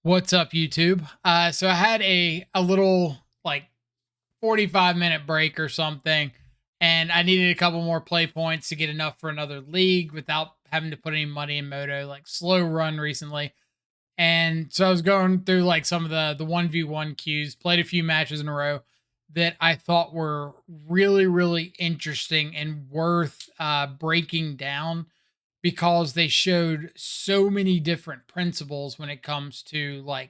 What's up, YouTube? So I had a little like 45-minute break or something, and I needed a couple more play points to get enough for another league without having to put any money in Moto, like slow run recently. And so I was going through like some of the 1v1 queues, played a few matches in a row that I thought were really interesting and worth breaking down because they showed so many different principles when it comes to like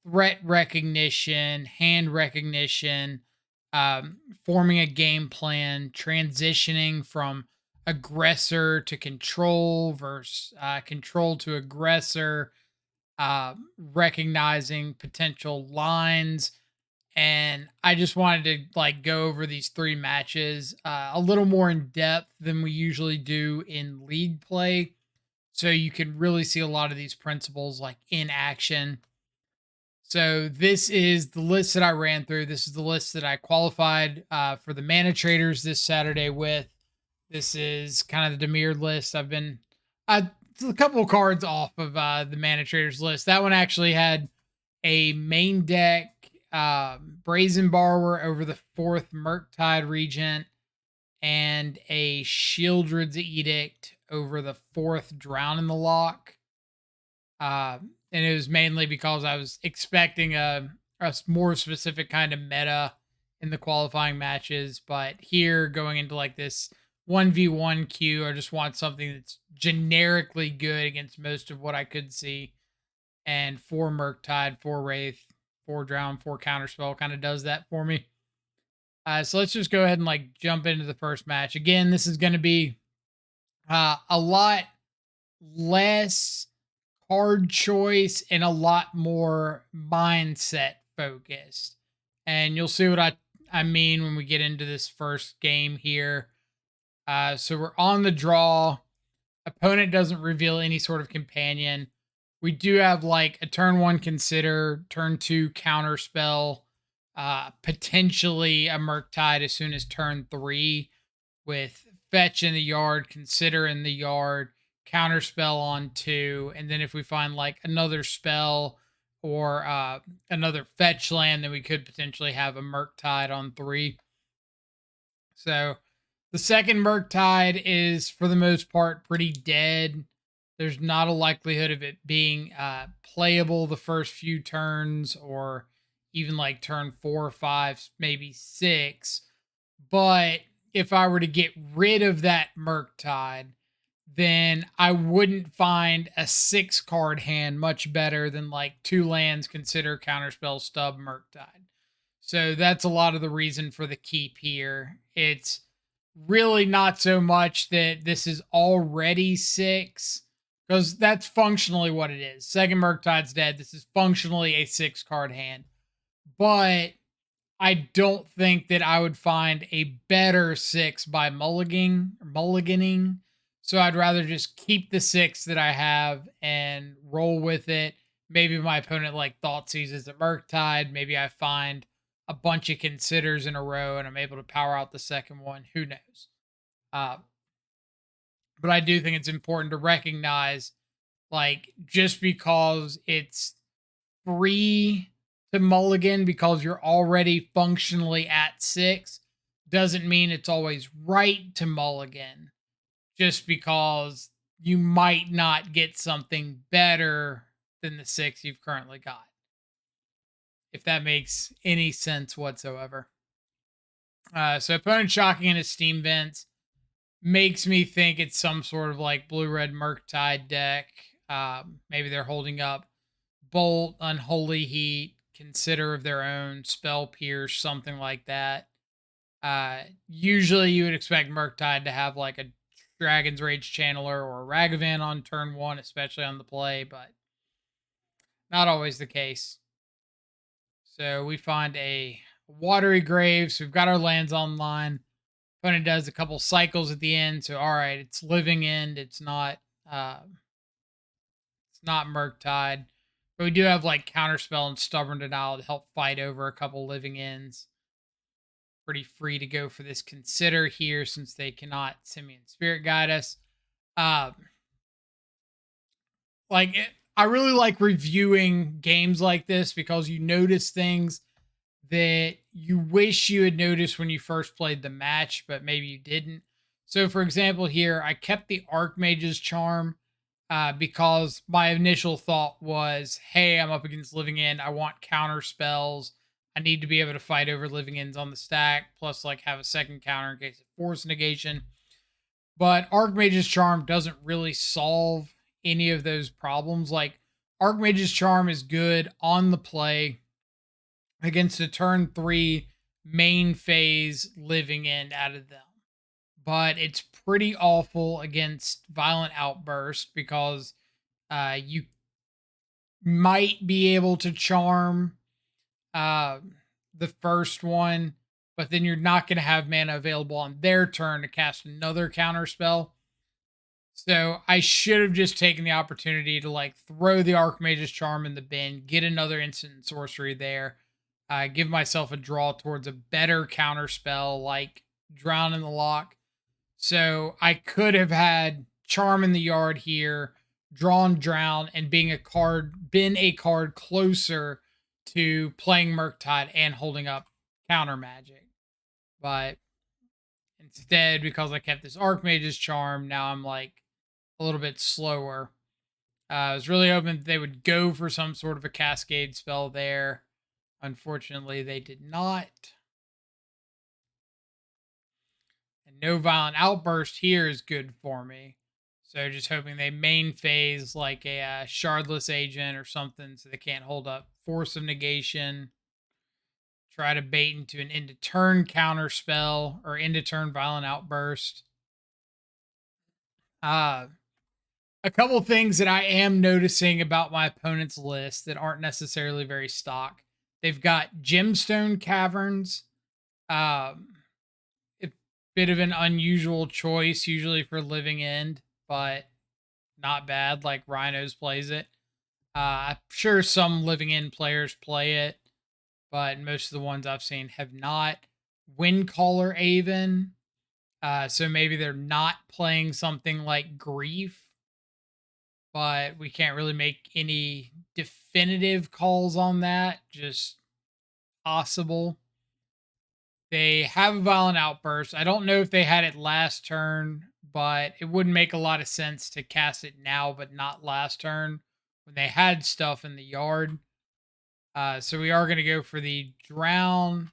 threat recognition, hand recognition, forming a game plan, transitioning from aggressor to control versus control to aggressor, recognizing potential lines. And I just wanted to like go over these three matches a little more in depth than we usually do in league play, so you can really see a lot of these principles like in action. So this is the list that I ran through. This is the list that I qualified for the mana traders this Saturday with. This is kind of the Dimir list. I've been a couple of cards off of the mana traders list. That one actually had a main deck Brazen Borrower over the fourth Murktide Regent and a Shieldred's Edict over the fourth Drown in the Lock. And it was mainly because I was expecting a more specific kind of meta in the qualifying matches. But here, going into like this 1v1 queue, I just want something that's generically good against most of what I could see. And 4 Murktide, 4 Wraith, 4 Drown, 4 Counterspell kind of does that for me. So let's just go ahead and like jump into the first match. Again, this is going to be a lot less card choice and a lot more mindset focused. And you'll see what I mean when we get into this first game here. So we're on the draw. Opponent doesn't reveal any sort of companion. We do have like a turn one consider, turn two counter spell, potentially a Murktide as soon as turn three, with fetch in the yard, consider in the yard, counter spell on two, and then if we find like another spell or another fetch land, then we could potentially have a Murktide on three. So the second Murktide is for the most part pretty dead. There's not a likelihood of it being playable the first few turns or even like turn 4, 5, maybe 6. But if I were to get rid of that Murktide, then I wouldn't find a 6 card hand much better than like 2 lands, consider, counterspell, stub, Murktide. So that's a lot of the reason for the keep here. It's really not so much that this is already 6, because that's functionally what it is. Second Murktide's dead. This is functionally a 6 card hand. But I don't think that I would find a better 6 by mulliganing. So I'd rather just keep the 6 that I have and roll with it. Maybe my opponent like thought seizes a Murktide. Maybe I find a bunch of considers in a row and I'm able to power out the second one. Who knows? Uh, but I do think it's important to recognize, like, just because it's free to mulligan because you're already functionally at 6 doesn't mean it's always right to mulligan, just because you might not get something better than the 6 you've currently got, if that makes any sense whatsoever. So opponent shocking in his steam vents makes me think it's some sort of like blue-red Murktide deck. Maybe they're holding up Bolt, Unholy Heat, Consider of their own, Spell Pierce, something like that. Usually you would expect Murktide to have like a Dragon's Rage Channeler or a Ragavan on turn one, especially on the play, but not always the case. So we find a Watery Grave. So we've got our lands online. Opponent does a couple cycles at the end. So all right, it's Living End. It's not Murktide. But we do have like Counterspell and Stubborn Denial to help fight over a couple Living Ends. Pretty free to go for this Consider here since they cannot Simian Spirit Guide us. Like, I really like reviewing games like this because you notice things that you wish you had noticed when you first played the match, but maybe you didn't. So, for example, here I kept the Archmage's Charm because my initial thought was, hey, I'm up against Living End. I want counter spells. I need to be able to fight over Living Ends on the stack, plus like have a second counter in case of force negation. But Archmage's Charm doesn't really solve any of those problems. Like Archmage's Charm is good on the play against a turn 3 main phase Living End out of them. But it's pretty awful against Violent Outburst because you might be able to charm uh, the first one, but then you're not going to have mana available on their turn to cast another counter spell. So I should have just taken the opportunity to like throw the Archmage's Charm in the bin, get another instant sorcery there, give myself a draw towards a better counter spell like Drown in the Lock. So I could have had Charm in the Yard here, drawn Drown, and been a card closer to playing Murktide and holding up counter magic. But instead, because I kept this Archmage's Charm, now I'm like a little bit slower. I was really hoping that they would go for some sort of a Cascade spell there. Unfortunately, they did not. And no Violent Outburst here is good for me. So just hoping they main phase like a Shardless Agent or something so they can't hold up Force of Negation. Try to bait into an end of turn counter spell or end of turn Violent Outburst. Uh, a couple things that I am noticing about my opponent's list that aren't necessarily very stock. They've got Gemstone Caverns. It's a bit of an unusual choice usually for Living End, but not bad. Like Rhinos plays it. I'm sure some Living End players play it, but most of the ones I've seen have not. Windcaller Aven. So maybe they're not playing something like Grief, but we can't really make any definitive calls on that. Just possible. They have a Violent Outburst. I don't know if they had it last turn, but it wouldn't make a lot of sense to cast it now, but not last turn when they had stuff in the yard. So we are going to go for the Drown.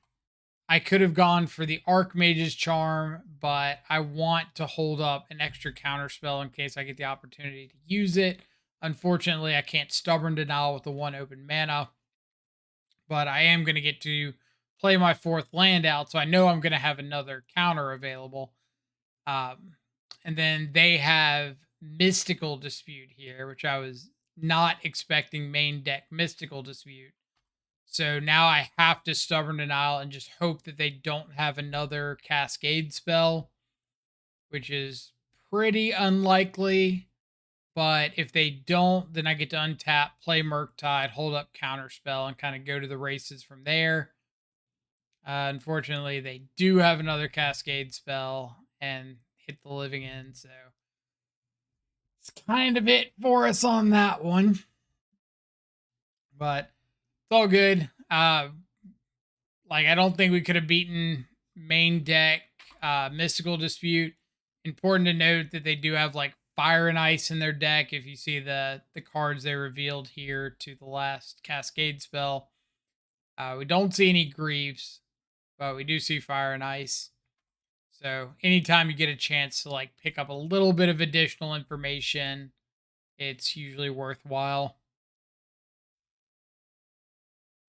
I could have gone for the Archmage's Charm, but I want to hold up an extra counter spell in case I get the opportunity to use it. Unfortunately, I can't Stubborn Denial with the 1 open mana, but I am going to get to play my 4th land out, so I know I'm going to have another counter available. And then they have Mystical Dispute here, which I was not expecting main deck Mystical Dispute. So now I have to Stubborn Denial and just hope that they don't have another Cascade spell, which is pretty unlikely. But if they don't, then I get to untap, play Murktide, hold up Counterspell, and kind of go to the races from there. Unfortunately, they do have another Cascade spell and hit the Living End, so it's kind of it for us on that one. But it's all good. Like I don't think we could have beaten main deck Mystical Dispute. Important to note that they do have like Fire and Ice in their deck. If you see the cards they revealed here to the last Cascade spell, we don't see any Griefs, but we do see Fire and Ice. So anytime you get a chance to like pick up a little bit of additional information, it's usually worthwhile.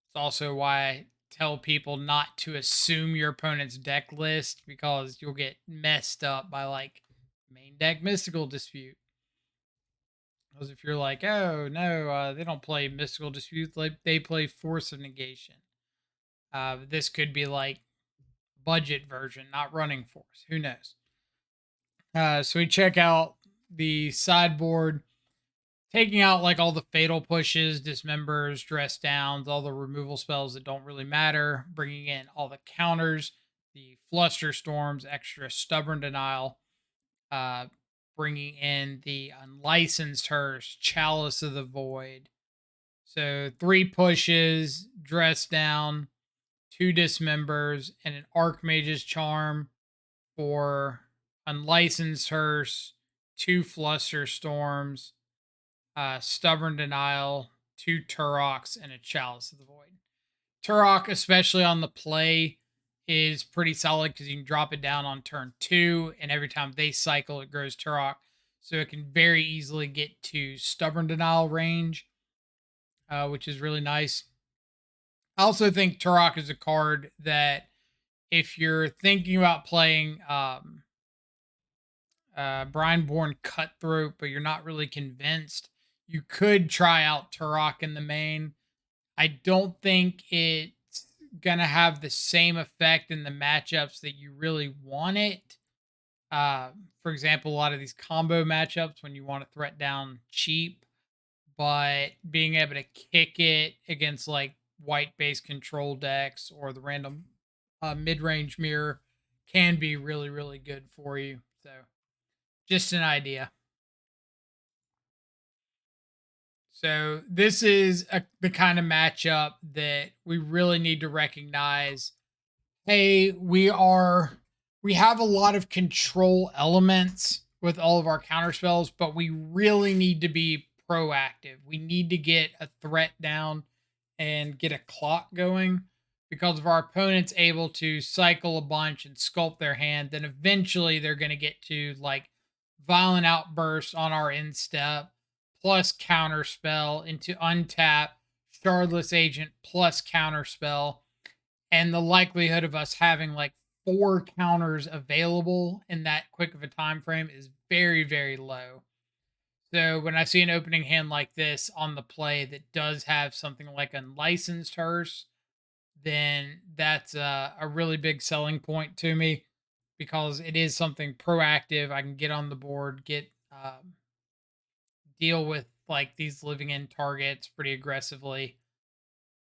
It's also why I tell people not to assume your opponent's deck list because you'll get messed up by like main deck Mystical Dispute. Because if you're like, oh no, they don't play Mystical Dispute, like they play Force of Negation. This could be like budget version, not running Force. Who knows? So we check out the sideboard, taking out like all the fatal pushes, dismembers, dress downs, all the removal spells that don't really matter, bringing in all the counters, the fluster storms, extra stubborn denial, bringing in the Unlicensed Hearse, Chalice of the Void. So 3 pushes, Dress Down, 2 Dismembers, and an Archmage's Charm for Unlicensed Hearse, 2 Fluster Storms, Stubborn Denial, 2 Turoks, and a Chalice of the Void. Turok, especially on the play, is pretty solid because you can drop it down on turn 2, and every time they cycle, it grows Turok. So it can very easily get to Stubborn Denial range, which is really nice. I also think Turok is a card that if you're thinking about playing Brineborn Cutthroat, but you're not really convinced, you could try out Turok in the main. I don't think it's going to have the same effect in the matchups that you really want it. For example, a lot of these combo matchups when you want to threat down cheap, but being able to kick it against like white base control decks or the random mid-range mirror can be really, really good for you. So just an idea. So this is the kind of matchup that we really need to recognize. Hey, we have a lot of control elements with all of our counter spells, but we really need to be proactive. We need to get a threat down and get a clock going, because if our opponent's able to cycle a bunch and sculpt their hand, then eventually they're going to get to like Violent Outburst on our end step plus counter spell into untap Shardless Agent plus counter spell, and the likelihood of us having like 4 counters available in that quick of a time frame is very, very low. So when I see an opening hand like this on the play that does have something like Unlicensed Hearse, then that's a really big selling point to me, because it is something proactive. I can get on the board, get deal with like these living in targets pretty aggressively.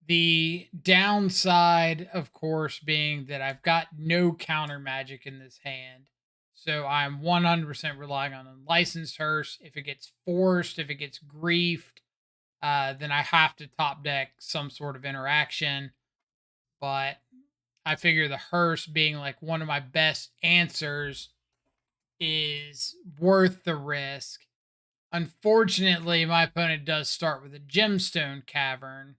The downside, of course, being that I've got no counter magic in this hand. So I'm 100% relying on Unlicensed Hearse. If it gets forced, if it gets griefed, then I have to top deck some sort of interaction. But I figure the Hearse being like one of my best answers is worth the risk. Unfortunately, my opponent does start with a Gemstone Cavern,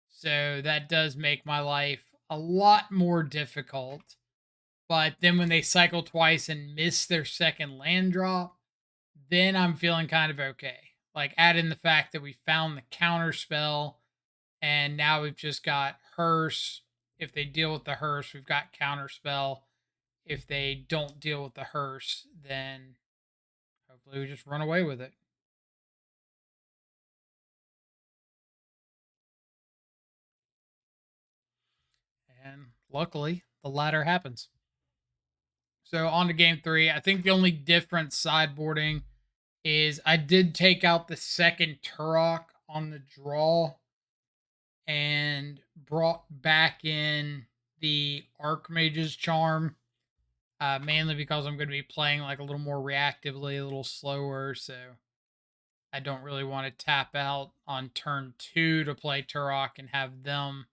so that does make my life a lot more difficult. But then when they cycle twice and miss their second land drop, then I'm feeling kind of okay. Like, add in the fact that we found the counter spell, and now we've just got Hearse. If they deal with the Hearse, we've got counter spell. If they don't deal with the Hearse, then hopefully we just run away with it. And luckily, the latter happens. So on to game 3. I think the only difference sideboarding is I did take out the second Turok on the draw and brought back in the Archmage's Charm, mainly because I'm going to be playing like a little more reactively, a little slower. So I don't really want to tap out on turn 2 to play Turok and have them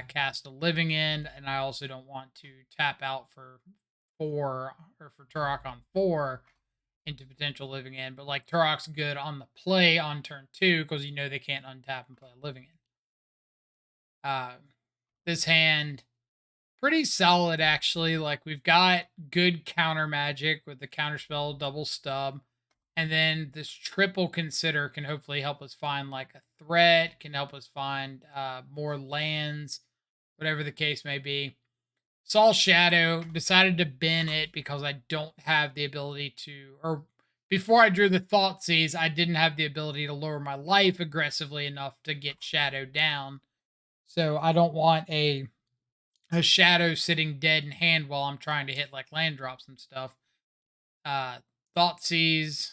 cast a Living End, and I also don't want to tap out for 4 or for Turok on 4 into potential Living End. But like Turok's good on the play on turn 2 because you know they can't untap and play a Living End. This hand pretty solid actually. Like, we've got good counter magic with the counter spell double stub. And then this triple consider can hopefully help us find like a threat, can help us find more lands, whatever the case may be. Saw Shadow, decided to bin it because I don't have the ability to, or before I drew the Thoughtseize, I didn't have the ability to lower my life aggressively enough to get Shadow down. So I don't want a Shadow sitting dead in hand while I'm trying to hit like land drops and stuff. Thoughtseize,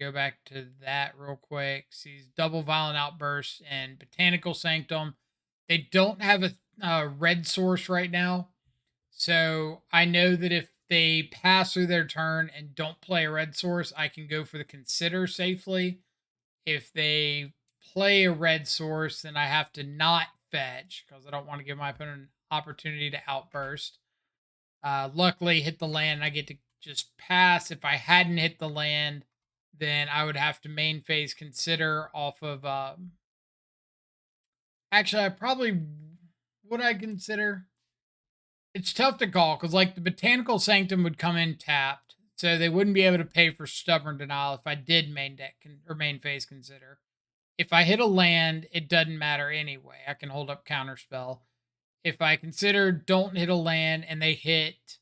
go back to that real quick. Sees double Violent Outburst and Botanical Sanctum. They don't have a red source right now. So I know that if they pass through their turn and don't play a red source, I can go for the consider safely. If they play a red source, then I have to not fetch because I don't want to give my opponent an opportunity to outburst. Luckily, hit the land. I get to just pass. If I hadn't hit the land, then I would have to main phase consider off of. Actually, I probably would I consider. It's tough to call because like the Botanical Sanctum would come in tapped, so they wouldn't be able to pay for Stubborn Denial if I did main deck or main phase consider. If I hit a land, it doesn't matter anyway. I can hold up Counterspell. If I consider don't hit a land and they hit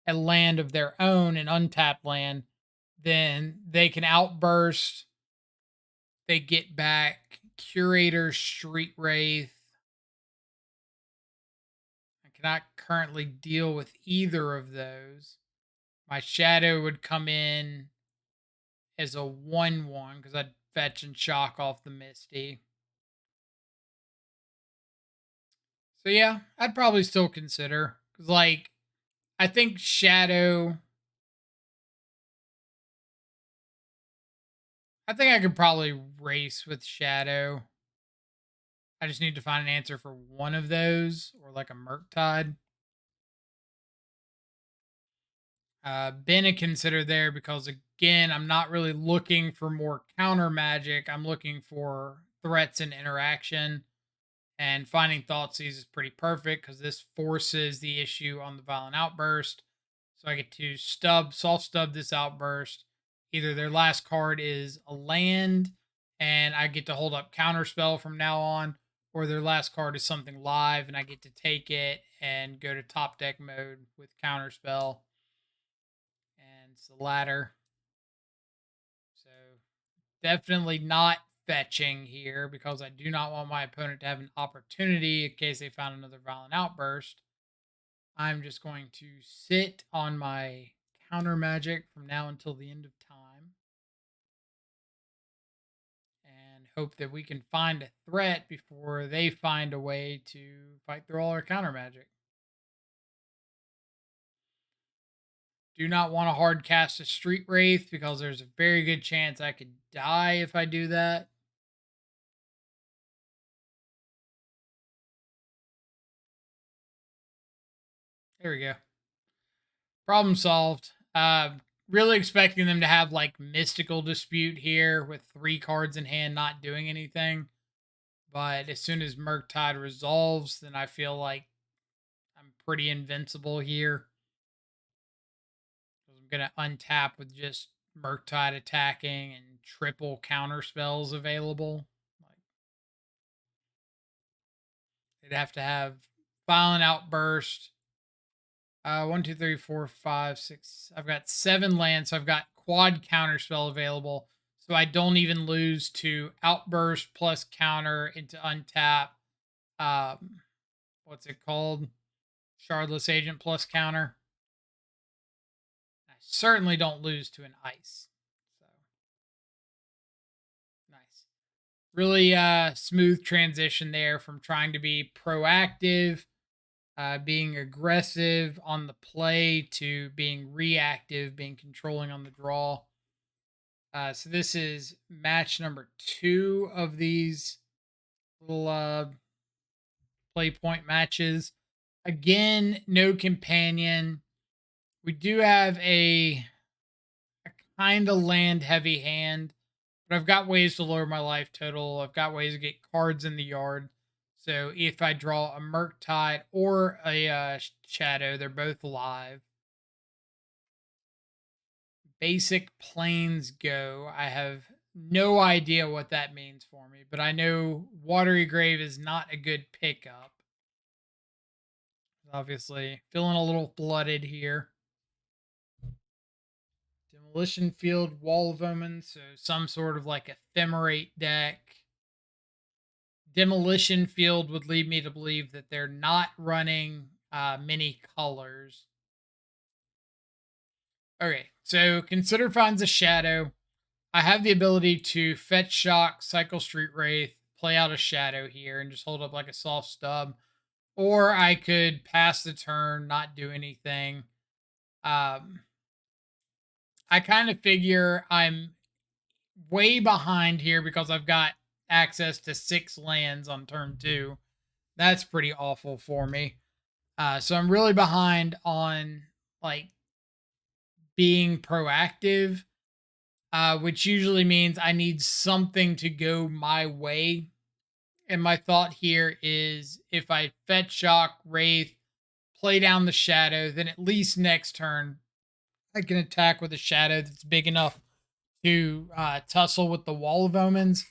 a land of their own, an untapped land, then they can outburst. They get back Curator, Street Wraith. I cannot currently deal with either of those. My Shadow would come in as a 1/1 because I'd fetch and shock off the Misty. So yeah, I'd probably still consider because like I think Shadow. I think I could probably race with Shadow. I just need to find an answer for one of those or like a Murktide. Been a consider there because again, I'm not really looking for more counter magic. I'm looking for threats and interaction. And finding Thoughtseize is pretty perfect because this forces the issue on the Violent Outburst. So I get to soft stub this outburst. Either their last card is a land, and I get to hold up Counterspell from now on, or their last card is something live, and I get to take it and go to top deck mode with Counterspell. And it's the latter. So definitely not fetching here because I do not want my opponent to have an opportunity in case they found another Violent Outburst. I'm just going to sit on my counter magic from now until the end of time and hope that we can find a threat before they find a way to fight through all our counter magic. Do not want to hard cast a Street Wraith because there's a very good chance I could die if I do that. There we go. Problem solved. Really expecting them to have like Mystical Dispute here with 3 cards in hand not doing anything. But as soon as Murktide resolves, then I feel like I'm pretty invincible here. I'm going to untap with just Murktide attacking and triple counter spells available. Like, they'd have to have Violent Outburst. 1, 2, 3, 4, 5, 6. I've got 7 lands, so I've got quad counter spell available. So I don't even lose to Outburst plus counter into untap. What's it called? Shardless Agent plus counter. I certainly don't lose to an ice. So nice. Really smooth transition there from trying to be proactive, being aggressive on the play to being reactive, being controlling on the draw. So this is match number 2 of these little play point matches. Again, no companion. We do have a kind of land heavy hand, but I've got ways to lower my life total. I've got ways to get cards in the yard. So if I draw a Murktide or a Shadow, they're both live. Basic Plains Go. I have no idea what that means for me, but I know Watery Grave is not a good pickup. Obviously, feeling a little flooded here. Demolition Field, Wall of Omen, so some sort of like ephemerate deck. Demolition Field would lead me to believe that they're not running many colors. Okay, so Consider finds a Shadow. I have the ability to fetch shock, cycle Street Wraith, play out a Shadow here, and just hold up like a soft stub. Or I could pass the turn, not do anything. Um, I kind of figure I'm way behind here because I've got access to 6 lands on turn 2. That's pretty awful for me. So I'm really behind on like being proactive, which usually means I need something to go my way. And my thought here is if I fetch shock, wraith, play down the shadow, then at least next turn I can attack with a shadow that's big enough to tussle with the wall of omens.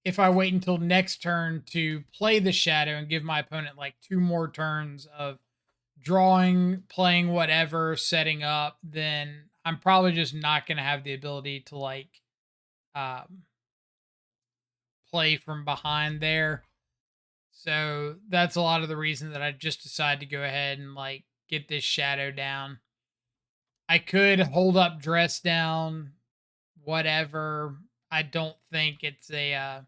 If I wait until next turn to play the shadow and give my opponent like 2 more turns of drawing, playing whatever, setting up, then I'm probably just not going to have the ability to like um, play from behind there. So that's a lot of the reason that I just decided to go ahead and like get this shadow down. I could hold up dress down, whatever. I don't think it's a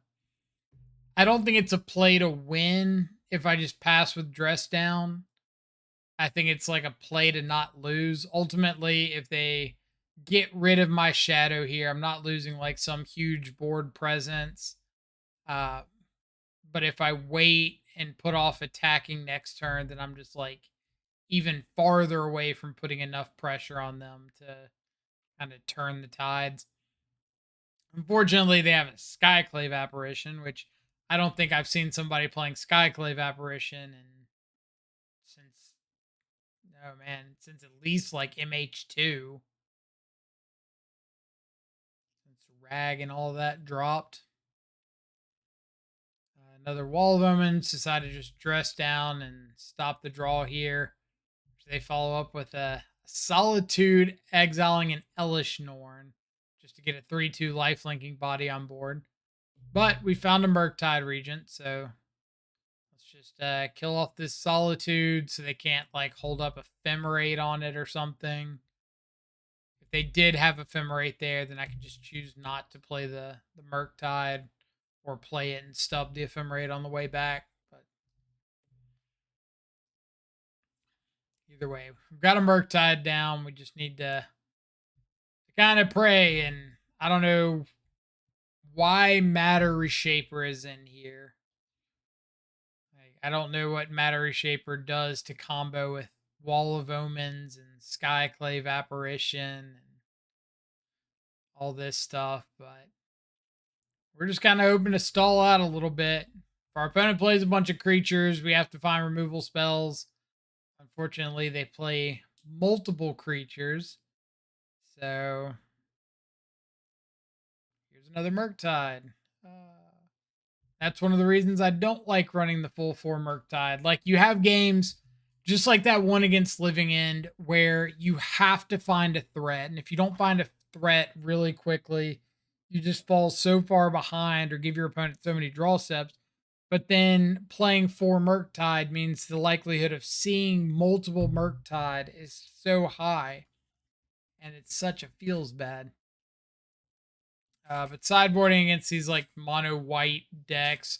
I don't think it's a play to win if I just pass with dress down. I think it's like a play to not lose. Ultimately, if they get rid of my shadow here, I'm not losing like some huge board presence. Uh, but if I wait and put off attacking next turn, then I'm just like even farther away from putting enough pressure on them to kind of turn the tides. Unfortunately, they have a Skyclave apparition, which I don't think I've seen somebody playing Skyclave apparition and since oh man, since at least like MH2, since Rag and all that dropped. Another Wall of Omens decided to just dress down and stop the draw here. They follow up with a Solitude, exiling an Elish Norn just to get a 3/2 lifelinking body on board. But we found a Murktide Regent, so let's just kill off this Solitude so they can't like hold up Ephemerate on it or something. If they did have Ephemerate there, then I could just choose not to play the Murktide or play it and stub the Ephemerate on the way back. But either way, we've got a Murktide down. We just need to kind of pray, and I don't know why Matter Reshaper is in here. Like, I don't know what Matter Reshaper does to combo with Wall of Omens and Skyclave Apparition and all this stuff, but we're just kind of hoping to stall out a little bit. If our opponent plays a bunch of creatures, we have to find removal spells. Unfortunately, they play multiple creatures. So here's another Murktide. Uh, That's one of the reasons I don't like running the full 4 Murktide. Like, you have games just like that one against Living End where you have to find a threat. And if you don't find a threat really quickly, you just fall so far behind or give your opponent so many draw steps. But then playing 4 Murktide means the likelihood of seeing multiple Murktide is so high. And it's such a feels bad. But sideboarding against these like mono white decks,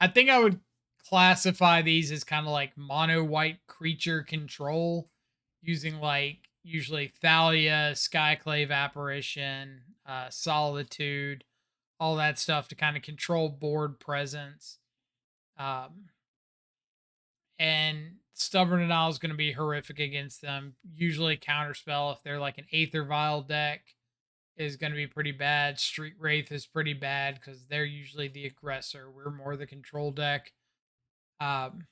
I think I would classify these as kind of like mono white creature control, using like usually Thalia, Skyclave Apparition, Solitude, all that stuff to kind of control board presence. Um, and Stubborn Denial is going to be horrific against them. Usually counterspell if they're like an Aether Vial deck is going to be pretty bad. Street Wraith is pretty bad because they're usually the aggressor. We're more the control deck. Um,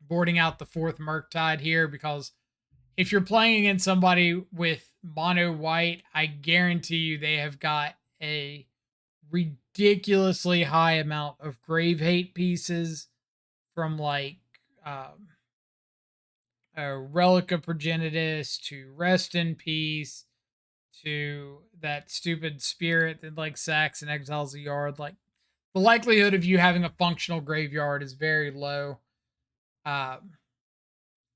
Boarding out the 4th Murktide here because if you're playing against somebody with mono white, I guarantee you they have got a ridiculously high amount of grave hate pieces from like Relic of Progenitus to Rest in Peace to that stupid spirit that like sacks and exiles a yard. Like, the likelihood of you having a functional graveyard is very low. Um,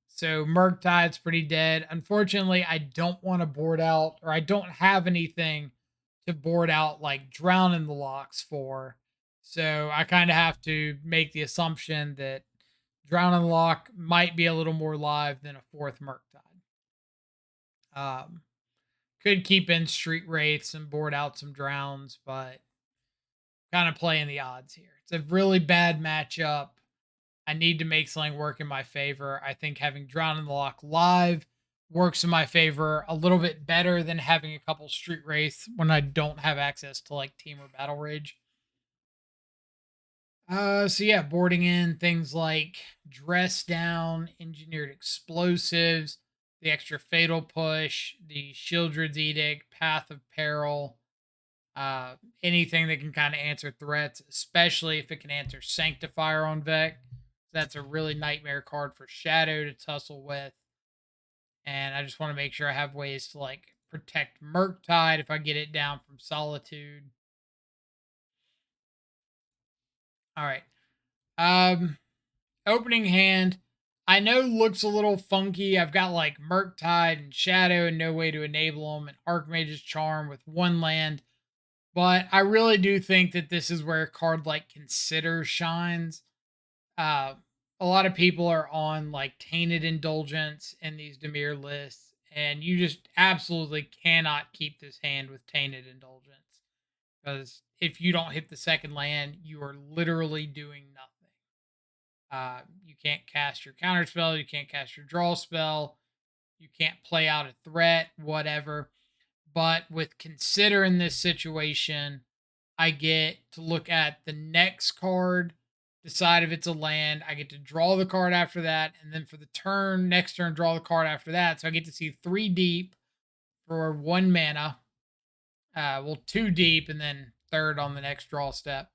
so Murktide's pretty dead. Unfortunately, I don't want to board out, or I don't have anything to board out like Drown in the Locks for. So I kind of have to make the assumption that Drown in the Lock might be a little more live than a 4th Murktide. Um, could keep in street wraiths and board out some drowns, but kind of playing the odds here. It's a really bad matchup. I need to make something work in my favor. I think having Drown in the Lock live works in my favor a little bit better than having a couple street wraiths when I don't have access to like team or battle rage. So yeah, boarding in things like dress down, engineered explosives, the extra fatal push, the Shieldred's Edict, Path of Peril, anything that can kind of answer threats, especially if it can answer Sanctifier on Vec. That's a really nightmare card for Shadow to tussle with. And I just want to make sure I have ways to like protect Murktide if I get it down from Solitude. All right. Um, Opening hand, I know looks a little funky. I've got like Murktide and Shadow and no way to enable them, and Archmage's Charm with one land. But I really do think that this is where a card like Consider shines. Uh, a lot of people are on like Tainted Indulgence in these Dimir lists, and you just absolutely cannot keep this hand with Tainted Indulgence because if you don't hit the second land, you are literally doing nothing. You can't cast your counter spell, you can't cast your draw spell, you can't play out a threat, whatever. But with Consider in this situation, I get to look at the next card, decide if it's a land. I get to draw the card after that, and then for the next turn, draw the card after that. So I get to see 3 deep for 1 mana. Well, 2 deep, and then third on the next draw step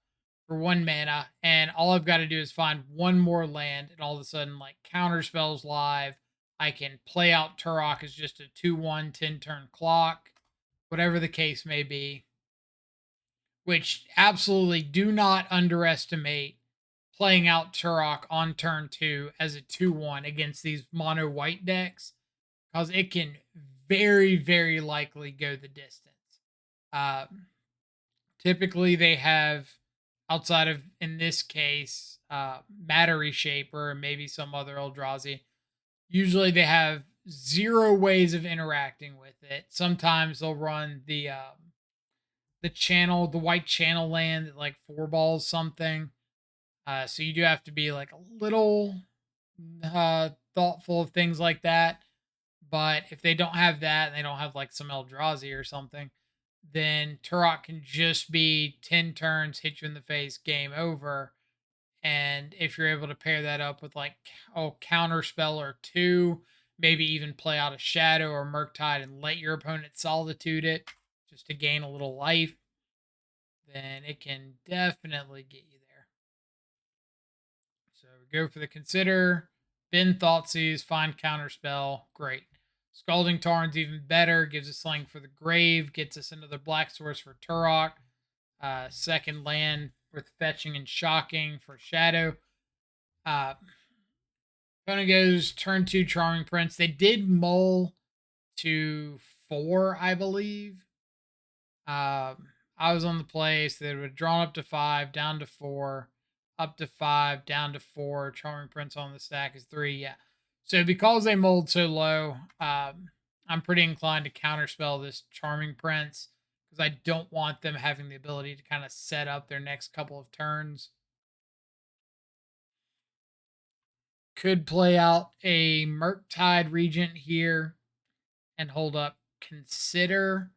for 1 mana. And all I've got to do is find one more land, and all of a sudden, like counter spells live. I can play out Turok as just a 2/1 10-turn clock, whatever the case may be, which absolutely do not underestimate playing out Turok on turn 2 as a 2/1 against these mono white decks because it can very, very likely go the distance. Um, Typically, they have, outside of, in this case, Matter Reshaper and maybe some other Eldrazi, usually they have zero ways of interacting with it. Sometimes they'll run the channel, the white channel land at like 4 balls something. So you do have to be like a little thoughtful of things like that. But if they don't have that and they don't have like some Eldrazi or something, then Turok can just be 10 turns, hit you in the face, game over. And if you're able to pair that up with like counter spell or two, maybe even play out a Shadow or Murktide and let your opponent solitude it just to gain a little life, then it can definitely get you there. So we go for the Consider, bend Thoughtseize, find Counterspell. Great. Scalding Tarn's even better, gives us Sling for the Grave, gets us another Black Source for Turok. Second land with Fetching and Shocking for Shadow. Uh, Opponent goes turn 2 Charming Prince. They did mull to 4, I believe. I was on the play, so they would have drawn up to 5, down to 4, up to 5, down to 4. Charming Prince on the stack is 3. Yeah. So because they mulled so low, I'm pretty inclined to counterspell this Charming Prince because I don't want them having the ability to kind of set up their next couple of turns. Could play out a Murktide Regent here and hold up Consider,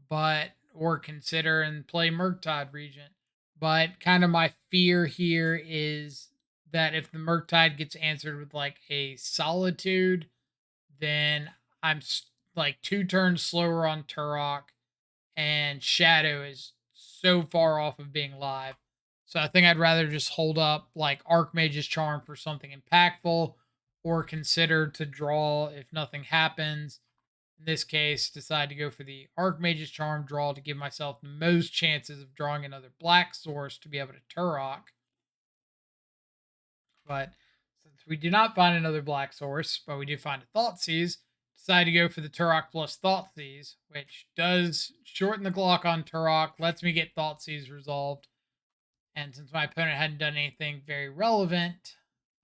consider and play Murktide Regent. But kind of my fear here is that if the Murktide gets answered with like a Solitude, then I'm like 2 turns slower on Turok, and Shadow is so far off of being live. So I think I'd rather just hold up like Archmage's Charm for something impactful, or consider to draw if nothing happens. In this case, decide to go for the Archmage's Charm draw to give myself the most chances of drawing another black source to be able to Turok. But since we do not find another black source, but we do find a Thoughtseize, decide to go for the Turok plus Thoughtseize, which does shorten the clock on Turok, lets me get Thoughtseize resolved. And since my opponent hadn't done anything very relevant,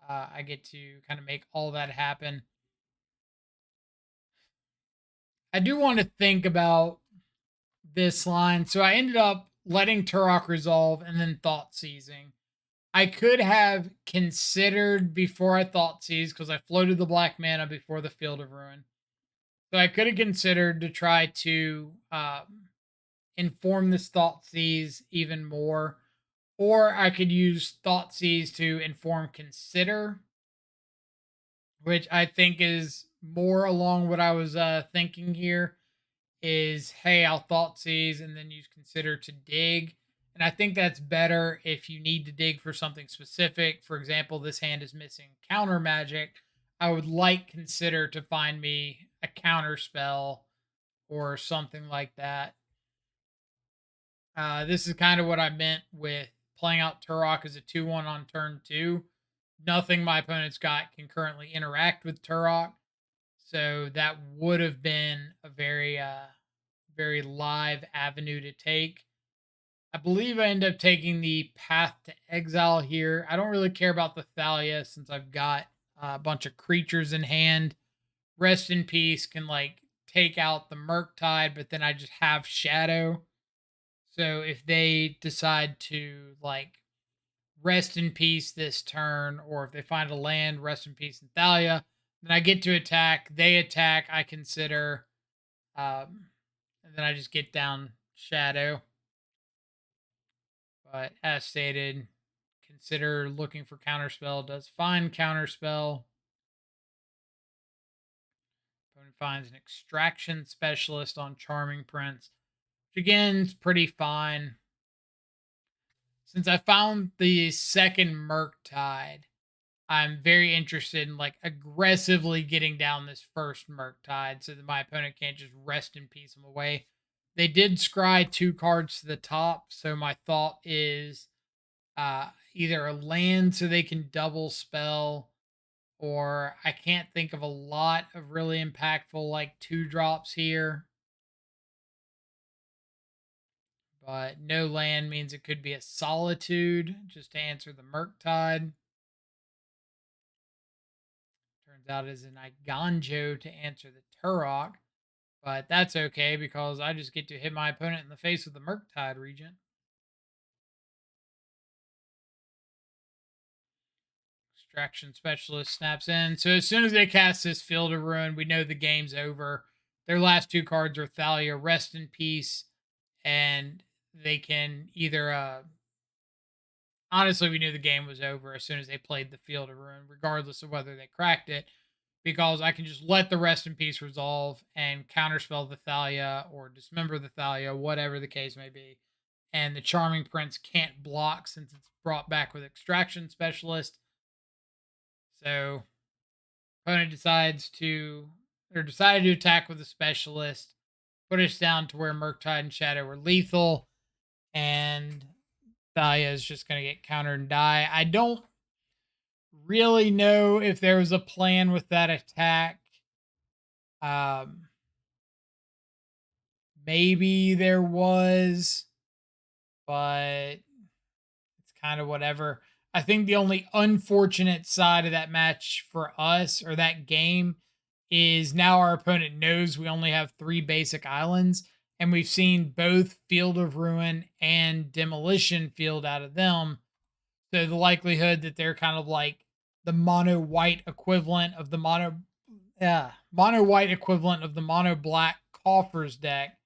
I get to kind of make all that happen. I do want to think about this line. So I ended up letting Turok resolve and then thought seizing. I could have considered before I thought seize because I floated the black mana before the Field of Ruin. So I could have considered to try to inform this thought seize even more, or I could use thought seize to inform consider, which I think is more along what I was thinking here. Is hey, I'll thought seize and then use consider to dig. And I think that's better if you need to dig for something specific. For example, this hand is missing counter magic. I would like consider to find me a counter spell or something like that. This is kind of what I meant with playing out Turok as a 2-1 on turn 2. Nothing my opponent's got can currently interact with Turok. So that would have been a very live avenue to take. I believe I end up taking the Path to Exile here. I don't really care about the Thalia since I've got a bunch of creatures in hand. Rest in Peace can like take out the Murktide, but then I just have Shadow. So if they decide to like Rest in Peace this turn, or if they find a land, Rest in Peace and Thalia, then I get to attack. They attack. I consider, and then I just get down Shadow. But as stated, consider looking for counterspell. Does find counterspell. Opponent finds an extraction specialist on Charming Prince, which again is pretty fine. Since I found the second Murktide, I'm very interested in like aggressively getting down this first Murktide so that my opponent can't just rest in peace him away. They did scry 2 cards to the top, so my thought is either a land so they can double spell, or I can't think of a lot of really impactful like 2 drops here. But no land means it could be a Solitude just to answer the Murktide. Turns out it is an Iganjo to answer the Turok. But that's okay because I just get to hit my opponent in the face with the Murktide Regent. Extraction Specialist snaps in. So as soon as they cast this Field of Ruin, we know the game's over. Their last 2 cards are Thalia, Rest in Peace, and they can either honestly, we knew the game was over as soon as they played the Field of Ruin, regardless of whether they cracked it, because I can just let the Rest in Peace resolve and counterspell the Thalia or dismember the Thalia, whatever the case may be. And the Charming Prince can't block since it's brought back with Extraction Specialist. So opponent decided to attack with a specialist, put us down to where Murktide and Shadow were lethal, and Thalia is just going to get countered and die. I don't really know if there was a plan with that attack. Maybe there was, but it's kind of whatever. I think the only unfortunate side of that match for us or that game is now our opponent knows we only have 3 basic islands, and we've seen both Field of Ruin and Demolition Field out of them. So the likelihood that they're kind of like the mono white equivalent of the mono white equivalent of the mono black coffers deck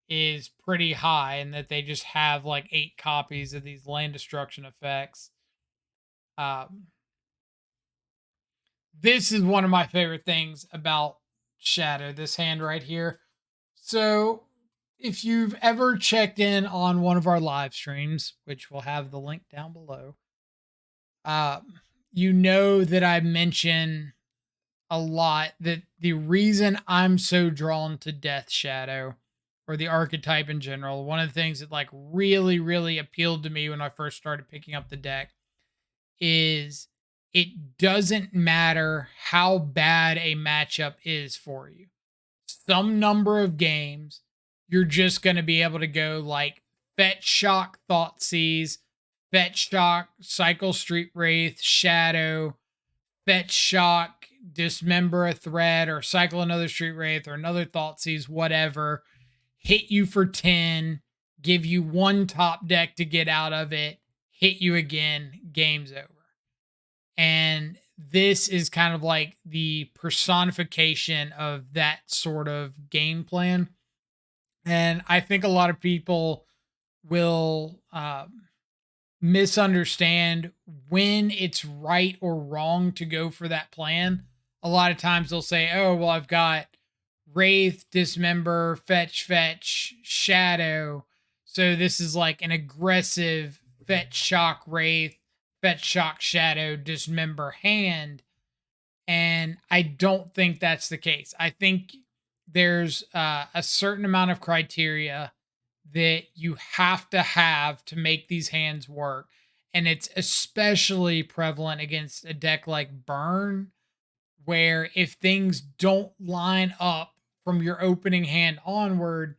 is pretty high, and that they just have like 8 copies of these land destruction effects. This is one of my favorite things about Shadow, this hand right here. So if you've ever checked in on one of our live streams, which we'll have the link down below, you know that I mention a lot that the reason I'm so drawn to Death Shadow or the archetype in general, one of the things that like really, really appealed to me when I first started picking up the deck is it doesn't matter how bad a matchup is for you. Some number of games, you're just going to be able to go like Fetch Shock, Thoughtseize, Fetch Shock, Cycle Street Wraith, Shadow, Fetch Shock, dismember a threat or cycle another Street Wraith or another Thoughtseize, whatever, hit you for 10, give you one top deck to get out of it, hit you again, game's over. And this is kind of like the personification of that sort of game plan. And I think a lot of people will misunderstand when it's right or wrong to go for that plan. A lot of times they'll say, oh, well, I've got Wraith, Dismember, Fetch, Shadow. So this is like an aggressive Fetch, Shock, Wraith, Fetch, Shock, Shadow, Dismember hand. And I don't think that's the case. I think there's a certain amount of criteria that you have to make these hands work. And it's especially prevalent against a deck like Burn, where if things don't line up from your opening hand onward,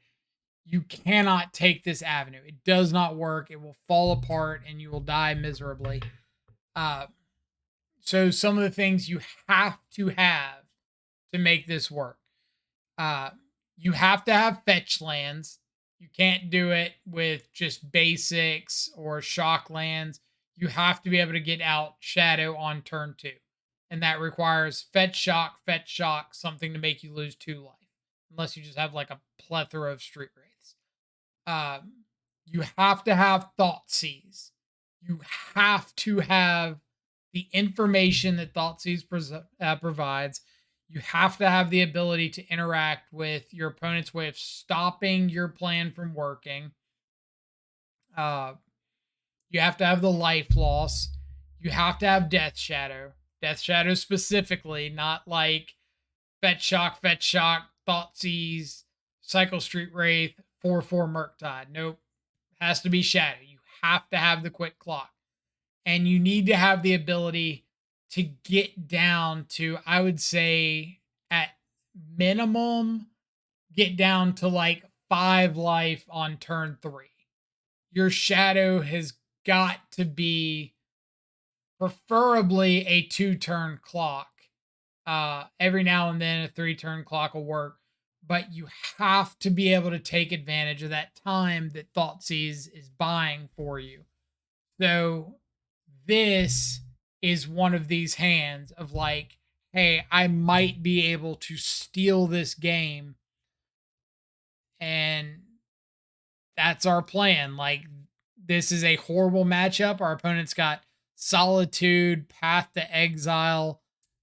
you cannot take this avenue. It does not work. It will fall apart and you will die miserably. Uh, so, some of the things you have to make this work. Uh, you have to have fetch lands. You can't do it with just basics or shock lands. You have to be able to get out Shadow on turn 2. And that requires fetch shock, something to make you lose 2 life. Unless you just have like a plethora of Street Wraiths. You have to have Thoughtseize. You have to have the information that Thoughtseize provides. You have to have the ability to interact with your opponent's way of stopping your plan from working. Uh, you have to have the life loss. You have to have Death Shadow. Death Shadow specifically, not like Fetch Shock, Thoughtseize, Cycle Street Wraith, 4/4 Murktide. Nope. Has to be Shadow. You have to have the quick clock. And you need to have the ability to get down to, I would say, at minimum, get down to like 5 life on turn 3. Your Shadow has got to be preferably a 2-turn clock. Every now and then a 3-turn clock will work, but you have to be able to take advantage of that time that Thoughtseize is buying for you. So this is one of these hands of like, hey, I might be able to steal this game. And that's our plan. Like, this is a horrible matchup. Our opponent's got Solitude, Path to Exile,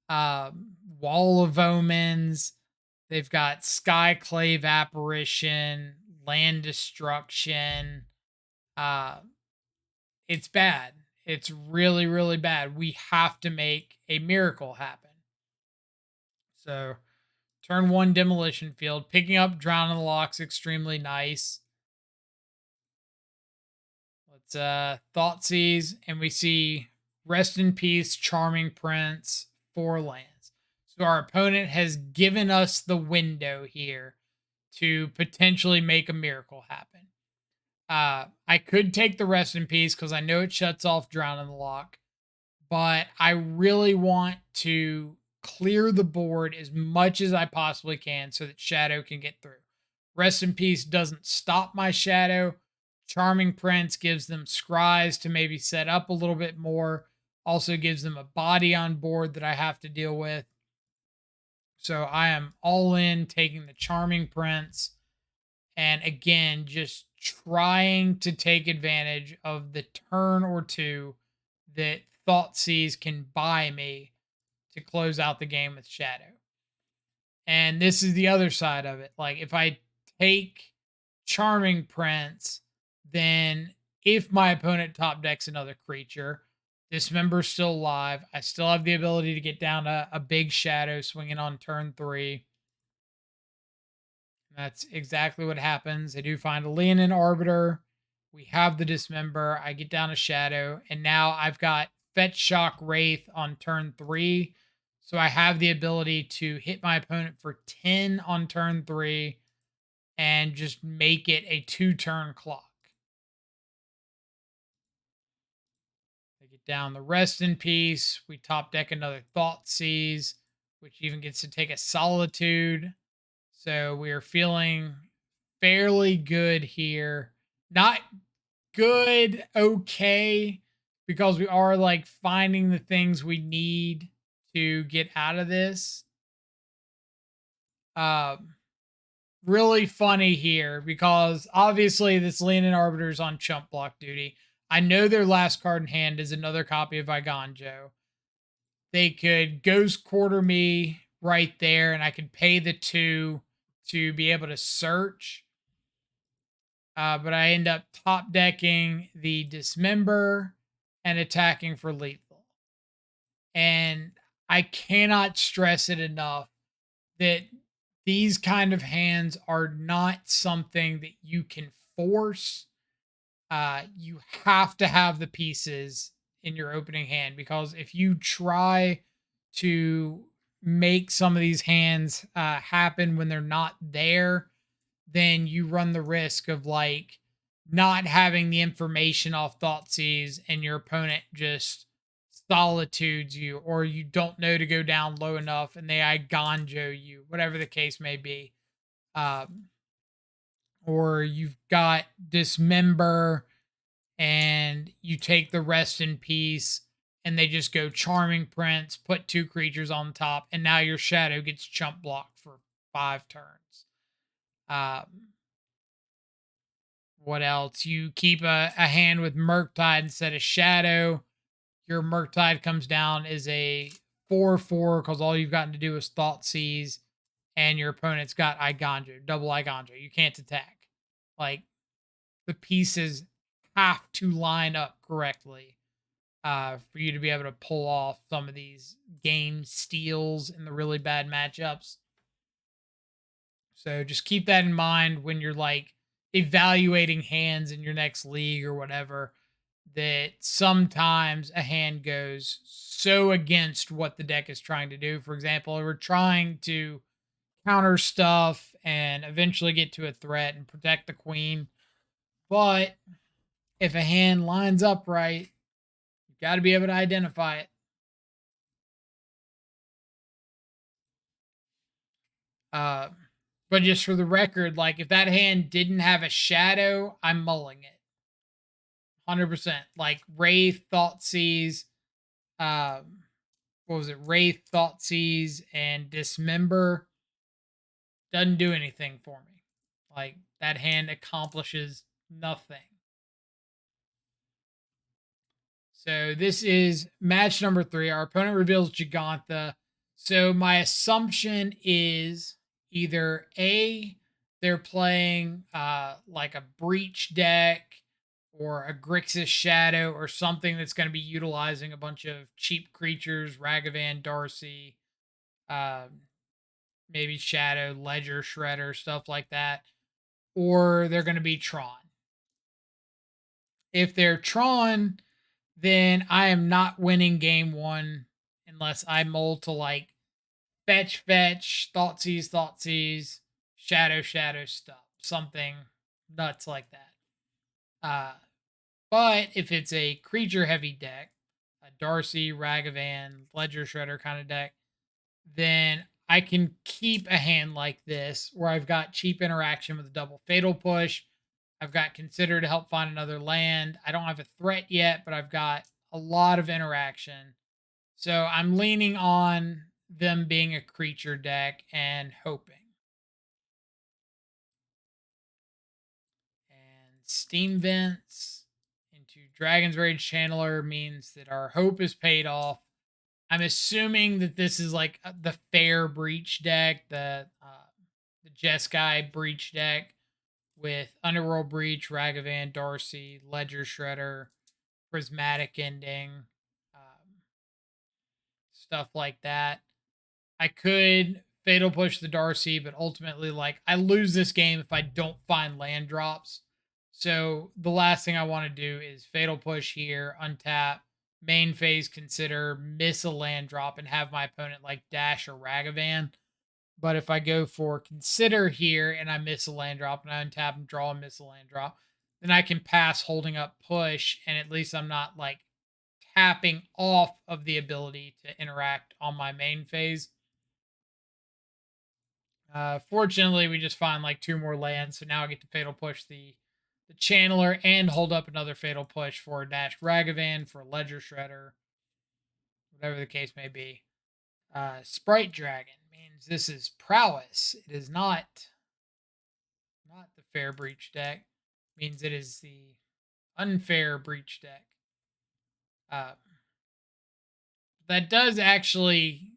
Wall of Omens. They've got Skyclave Apparition, Land Destruction. It's bad. It's really, really bad. We have to make a miracle happen. So, turn 1 Demolition Field. Picking up Drown in the Lock's extremely nice. Let's Thoughtseize, and we see Rest in Peace, Charming Prince, 4 lands. So our opponent has given us the window here to potentially make a miracle happen. I could take the Rest in Peace because I know it shuts off Drown in the Lock, but I really want to clear the board as much as I possibly can so that Shadow can get through. Rest in Peace doesn't stop my Shadow. Charming Prince gives them scries to maybe set up a little bit more. Also gives them a body on board that I have to deal with. So I am all in taking the Charming Prince. And again, just trying to take advantage of the turn or two that Thoughtseize can buy me to close out the game with Shadow. And this is the other side of it. Like, if I take Charming Prince, then if my opponent top decks another creature, Dismember's still alive. I still have the ability to get down to a big Shadow swinging on turn 3. That's exactly what happens. I do find a Leonin Arbiter. We have the Dismember. I get down a Shadow. And now I've got Fetch Shock Wraith on turn 3. So I have the ability to hit my opponent for 10 on turn 3 and just make it a 2-turn clock. I get down the Rest in Peace. We top deck another Thoughtseize. which even gets to take a solitude. So we are feeling fairly good here. Not good, okay, because we are like finding the things we need to get out of this. Um, Really funny here because obviously this Leonin Arbiter is on chump block duty. I know their last card in hand is another copy of Iganjo. They could ghost quarter me right there, and I could pay the 2 to be able to search. But I end up top decking the Dismember and attacking for lethal. And I cannot stress it enough that these kind of hands are not something that you can force. You have to have the pieces in your opening hand, because if you try to make some of these hands happen when they're not there, then you run the risk of like not having the information off Thoughtseize and your opponent just solitudes you, or you don't know to go down low enough and they Iganjo you, whatever the case may be. Um, or you've got Dismember and you take the Rest in Peace and they just go Charming Prince, put 2 creatures on top, and now your Shadow gets chump blocked for 5 turns. What else? You keep a hand with Murktide instead of Shadow. Your Murktide comes down as a 4/4 because all you've gotten to do is Thoughtseize, and your opponent's got Iganjo, double Iganjo. You can't attack. Like, the pieces have to line up correctly for you to be able to pull off some of these game steals in the really bad matchups. So just keep that in mind when you're like evaluating hands in your next league or whatever, that sometimes a hand goes so against what the deck is trying to do. For example, we're trying to counter stuff and eventually get to a threat and protect the queen. But if a hand lines up right, you've got to be able to identify it. Uh, but just for the record, like if that hand didn't have a shadow, I'm mulling it. 100%. Like Wraith, Thoughtseize, what was it? Wraith, Thoughtseize, and Dismember doesn't do anything for me. Like that hand accomplishes nothing. So this is match number 3. Our opponent reveals Gigantha. So my assumption is either A, they're playing like a Breach deck or a Grixis Shadow or something that's going to be utilizing a bunch of cheap creatures, Ragavan, Darcy, maybe Shadow, Ledger, Shredder, stuff like that. Or they're going to be Tron. If they're Tron, then I am not winning game 1 unless I mold to like fetch, Thoughtseize, shadow stuff, something nuts like that. But if it's a creature heavy deck, a Darcy, Ragavan, Ledger Shredder kind of deck, then I can keep a hand like this where I've got cheap interaction with a double fatal push. I've got Consider to help find another land. I don't have a threat yet, but I've got a lot of interaction. So I'm leaning on them being a creature deck and hoping. And Steam Vents into Dragon's Rage Channeler means that our hope is paid off. I'm assuming that this is like the fair breach deck, the Jeskai breach deck with Underworld Breach, Ragavan, Darcy, Ledger Shredder, Prismatic Ending, stuff like that. I could Fatal Push the Darcy, but ultimately, like, I lose this game if I don't find land drops. So the last thing I want to do is Fatal Push here, untap, main phase Consider, miss a land drop, and have my opponent like dash or Ragavan. But if I go for Consider here and I miss a land drop and I untap and draw and miss a land drop, then I can pass holding up push, and at least I'm not like tapping off of the ability to interact on my main phase. Fortunately, we just find like 2 more lands, so now I get to Fatal Push the Channeler and hold up another Fatal Push for a Dash Ragavan, for Ledger Shredder, whatever the case may be. Sprite Dragon means this is Prowess. It is not the Fair Breach deck. It means it is the Unfair Breach deck. Uh, that does actually,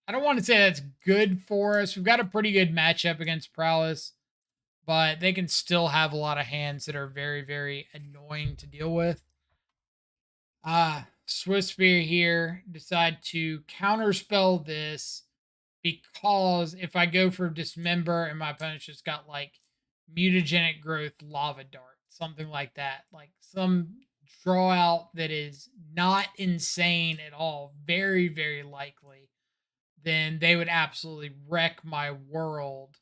I don't want to say that's good for us. We've got a pretty good matchup against Prowess, but they can still have a lot of hands that are very, very annoying to deal with. Swift Spear here, decide to counterspell this because if I go for Dismember and my opponent's just got like Mutagenic Growth Lava Dart, something like that, like some draw out that is not insane at all, very, very likely, then they would absolutely wreck my world.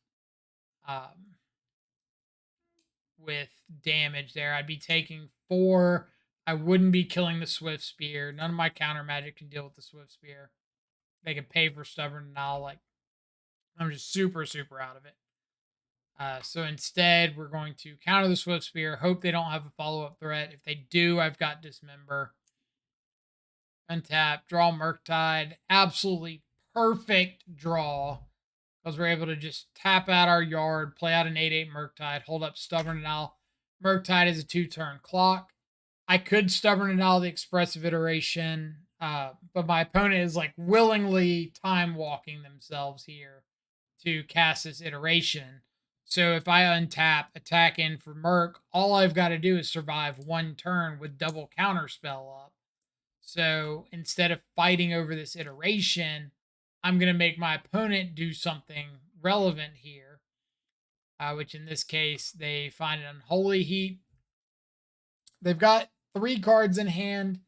With damage there. I'd be taking 4. I wouldn't be killing the Swift Spear. None of my counter magic can deal with the Swift Spear. They can pay for Stubborn Denial. Like, I'm just super, super out of it. So instead, we're going to counter the Swift Spear. Hope they don't have a follow-up threat. If they do, I've got Dismember. Untap, draw Murktide. Absolutely perfect draw. Because we're able to just tap out our yard, play out an 8/8 Murktide, hold up Stubborn Denial. Murktide is a 2-turn clock. I could Stubborn Denial the Expressive Iteration, but my opponent is like willingly time walking themselves here to cast this iteration. So if I untap, attack in for Merc, all I've got to do is survive 1 turn with double counterspell up. So instead of fighting over this iteration, I'm going to make my opponent do something relevant here, which in this case, they find an Unholy Heat. They've got 3 cards in hand.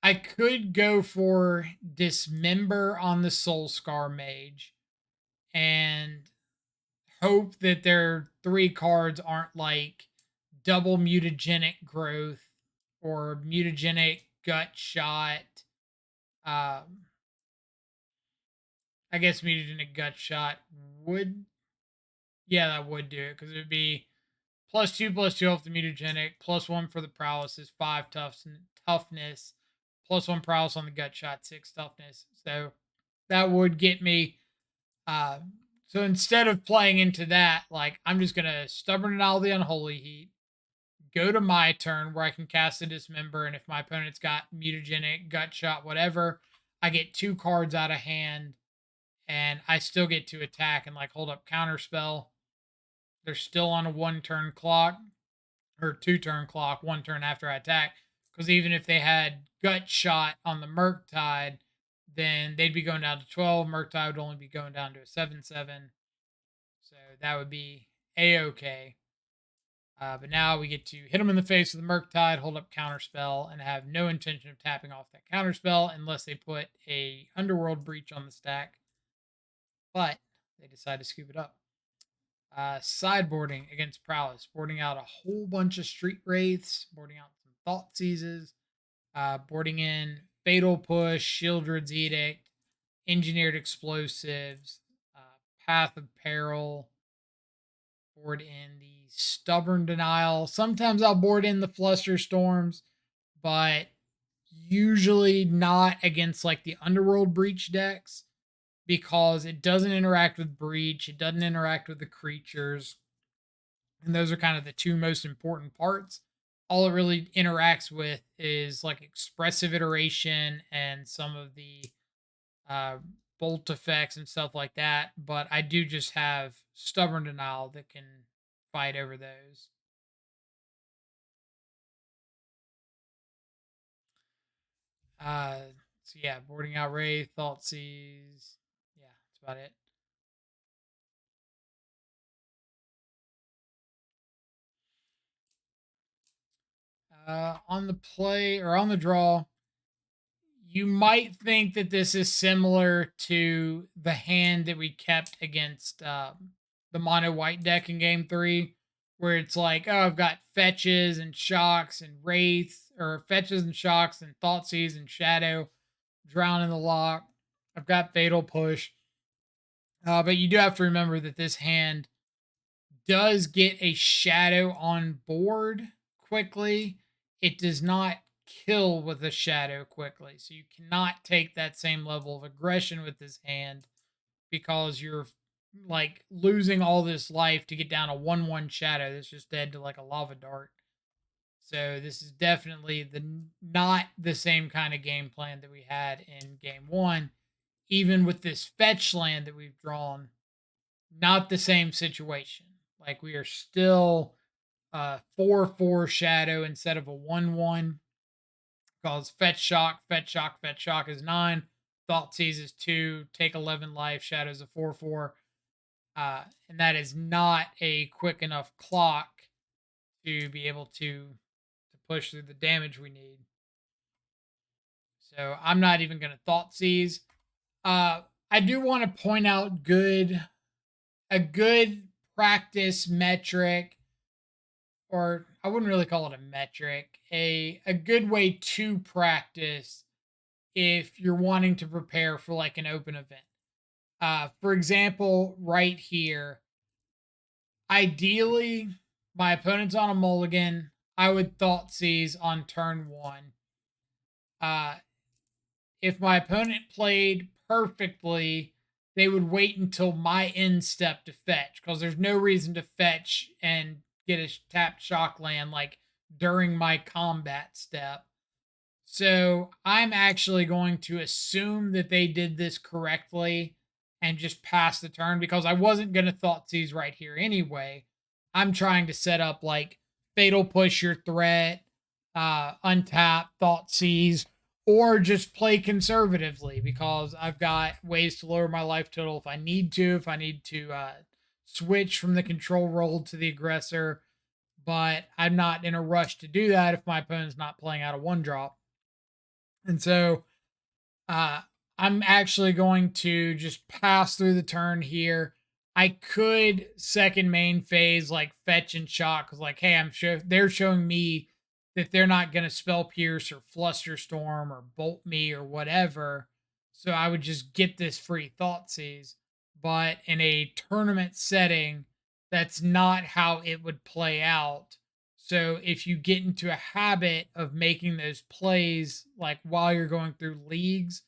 I could go for Dismember on the Soul Scar Mage and hope that their 3 cards aren't like double Mutagenic Growth or Mutagenic Gut Shot. I guess Mutagenic Gut Shot would, yeah, that would do it because it would be +2/+2 off the Mutagenic, +1 for the Prowess is 5 toughness, +1 Prowess on the Gut Shot, 6 toughness. So that would get me. Uh, so instead of playing into that, like I'm just gonna Stubborn Denial the Unholy Heat, go to my turn where I can cast a Dismember, and if my opponent's got Mutagenic, Gut Shot, whatever, I get 2 cards out of hand and I still get to attack and like hold up Counterspell. They're still on a 1-turn clock or 2-turn clock, 1 turn after I attack. Because even if they had Gut Shot on the Murktide, then they'd be going down to 12. Murktide would only be going down to a 7/7. So that would be A-OK. But now we get to hit them in the face with the Murktide, hold up Counterspell, and have no intention of tapping off that Counterspell unless they put a Underworld Breach on the stack. But they decide to scoop it up. Sideboarding against Prowess, boarding out a whole bunch of Street Wraiths, boarding out some Thought Seizes, boarding in Fatal Push, Shieldred's Edict, Engineered Explosives, Path of Peril, board in the Stubborn Denial. Sometimes I'll board in the Fluster Storms, but usually not against like the Underworld Breach decks because it doesn't interact with Breach, it doesn't interact with the creatures. And those are kind of the 2 most important parts. All it really interacts with is like Expressive Iteration and some of the bolt effects and stuff like that. But I do just have Stubborn Denial that can fight over those. So yeah, boarding out Wraith, Thought Seize. Yeah, that's about it. On the play or on the draw, you might think that this is similar to the hand that we kept against the mono white deck in game 3, where it's like, oh, I've got fetches and shocks and wraiths, or fetches and shocks and Thoughtseize and shadow, drown in the lock. I've got fatal push. But you do have to remember that this hand does get a shadow on board quickly. It does not kill with a shadow quickly. So you cannot take that same level of aggression with this hand because you're like losing all this life to get down a 1/1 shadow that's just dead to like a lava dart. So this is definitely not the same kind of game plan that we had in game one. Even with this fetch land that we've drawn, not the same situation. Like we are still 4/4 shadow instead of a 1/1 because fetch shock is 9, thought seize is 2, take 11 life, shadows a 4/4. And that is not a quick enough clock to be able to push through the damage we need. So I'm not even going to thought seize. I do want to point out a good practice metric, or I wouldn't really call it a metric, a good way to practice if you're wanting to prepare for like an open event. For example, right here, ideally, my opponent's on a mulligan. I would thought seize on turn one. Uh, if my opponent played perfectly, they would wait until my end step to fetch because there's no reason to fetch and get a tapped shock land like during my combat step. So I'm actually going to assume that they did this correctly and just pass the turn because I wasn't going to thought seize right here anyway. I'm trying to set up like fatal push your threat, untap, thought seize, or just play conservatively because I've got ways to lower my life total if I need to, switch from the control role to the aggressor. But I'm not in a rush to do that if my opponent's not playing out a one drop. And so uh, I'm actually going to just pass through the turn here. I could second main phase like fetch and shock because like, hey, they're showing me that they're not going to spell pierce or fluster storm or bolt me or whatever. So I would just get this free thought seize. But in a tournament setting, that's not how it would play out. So if you get into a habit of making those plays like while you're going through leagues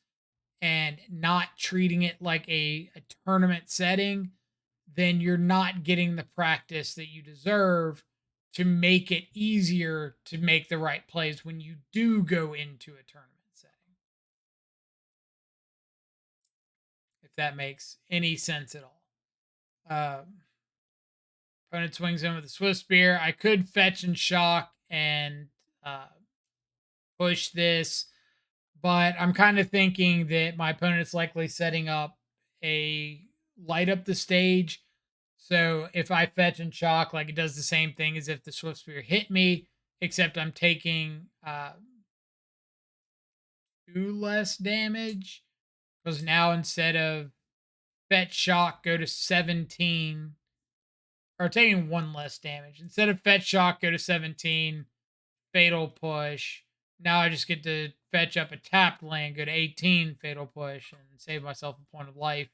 and not treating it like a tournament setting, then you're not getting the practice that you deserve to make it easier to make the right plays when you do go into a tournament setting. If that makes any sense at all. Opponent swings in with a Swift Spear. I could fetch and shock and uh, push this, but I'm kind of thinking that my opponent's likely setting up a light up the stage. So if I fetch and shock, like it does the same thing as if the Swift Spear hit me, except I'm taking 2 less damage. Because now instead of fetch shock, go to 17, or taking 1 less damage. Instead of fetch shock, go to 17, fatal push. Now I just get to fetch up a tapped land, go to 18, fatal push, and save myself a point of life.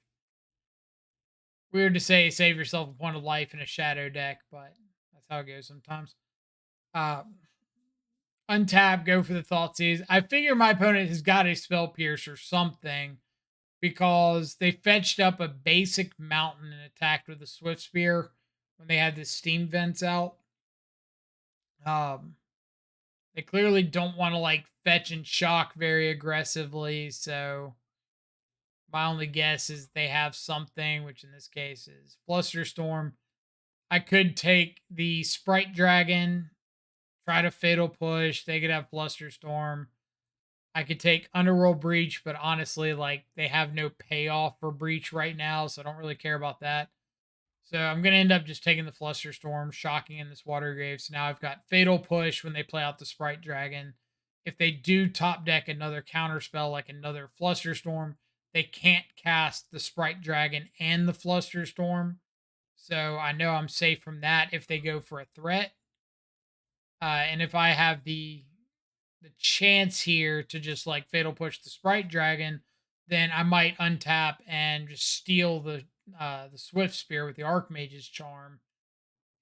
Weird to say save yourself a point of life in a shadow deck, but that's how it goes sometimes. Uh, untap, go for the thought seize. I figure my opponent has got a spell pierce or something because they fetched up a basic mountain and attacked with a swift spear when they had the steam vents out. Um, they clearly don't want to like fetch and shock very aggressively, so my only guess is they have something, which in this case is Flusterstorm. I could take the Sprite Dragon, try to Fatal Push. They could have Flusterstorm. I could take Underworld Breach, but honestly, like they have no payoff for Breach right now, so I don't really care about that. So I'm going to end up just taking the Flusterstorm, shocking in this Watergrave. So now I've got Fatal Push when they play out the Sprite Dragon. If they do top deck another counter spell like another Flusterstorm, they can't cast the Sprite Dragon and the Flusterstorm. So I know I'm safe from that if they go for a threat. And if I have the chance here to just like fatal push the Sprite Dragon, then I might untap and just steal the Swift Spear with the Archmage's Charm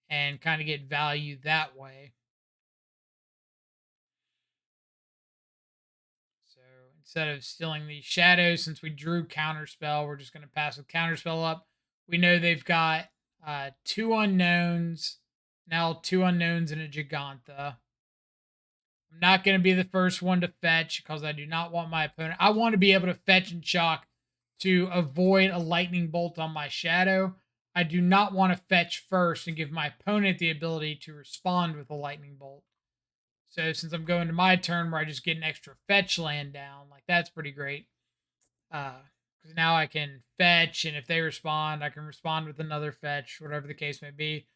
and kind of get value that way. So instead of stealing these shadows, since we drew Counterspell, we're just going to pass with Counterspell up. We know they've got two unknowns, now two unknowns and a Giganta. I'm not going to be the first one to fetch because I do not want my opponent. I want to be able to fetch and shock to avoid a lightning bolt on my shadow. I do not want to fetch first and give my opponent the ability to respond with a lightning bolt. So since I'm going to my turn where I just get an extra fetch land down, like that's pretty great. Because now I can fetch, and if they respond, I can respond with another fetch, whatever the case may be.